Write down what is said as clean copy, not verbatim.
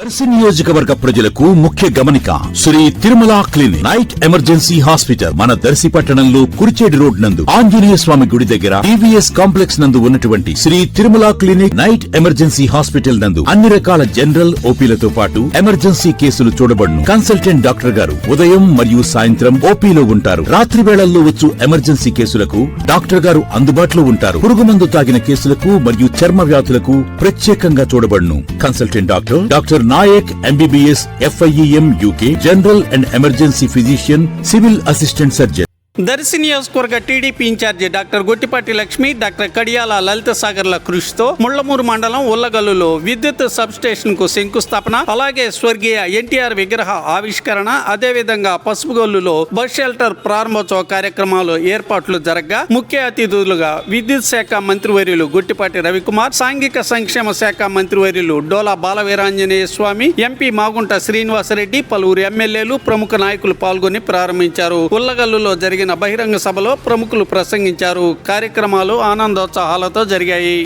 దర్శి నియోజకవర్గ ప్రజలకు ముఖ్య గమనిక. Shri Tirumala clinic night emergency hospital మన దర్శి పట్టణంలో కురిచేడు రోడ్ నందు ఆంజనేయ స్వామి గుడి దగ్గర టీవీఎస్ కాంప్లెక్స్ నందు ఉన్నటువంటి Shri Tirumala clinic night emergency hospital నందు అన్ని రకాల జనరల్ ఓపీలతో పాటు ఎమర్జెన్సీ కేసులు చూడబడును. కన్సల్టెంట్ డాక్టర్ గారు ఉదయం మరియు సాయంత్రం ఓపీలో ఉంటారు. రాత్రి వేళల్లో వచ్చు ఎమర్జెన్సీ కేసులకు డాక్టర్ గారు అందుబాటులో ఉంటారు. పురుగుమందు తాగిన కేసులకు మరియు చర్మ వ్యాధులకు ప్రత్యేకంగా చూడబడును. Consultant doctor Nayak MBBS FIEM UK general and emergency physician civil assistant surgeon. Darshi నియోజకవర్గ TDP incharge doctor Gottipati Lakshmi, doctor Kadiyala Lalitha సాగర్ల కృషితో ముళ్లమూరు మండలం ఉల్లగల్లులో విద్యుత్ సబ్ స్టేషన్ కు శంకుస్థాపన, అలాగే స్వర్గీయ NTR విగ్రహ ఆవిష్కరణ, అదేవిధంగా పసుపుగొల్లులో బస్ షెల్టర్ ప్రారంభోత్సవ కార్యక్రమాలు ఏర్పాట్లు జరగగా ముఖ్య అతిథులుగా విద్యుత్ శాఖ మంత్రివర్యులు గొట్టిపాటి రవికుమార్, సాంఘిక సంక్షేమ శాఖ మంత్రివర్యులు డోలా బాలవీరాంజనేయ స్వామి, MP మాగుంట శ్రీనివాసరెడ్డి, పలువురు ఎమ్మెల్యేలు, ప్రముఖ నాయకులు పాల్గొని ప్రారంభించారు. ఉల్లగల్లులో జరిగిన బహిరంగ సభలో ప్రముఖులు ప్రసంగించారు. కార్యక్రమాలు ఆనందోత్సాహాలతో జరిగాయి.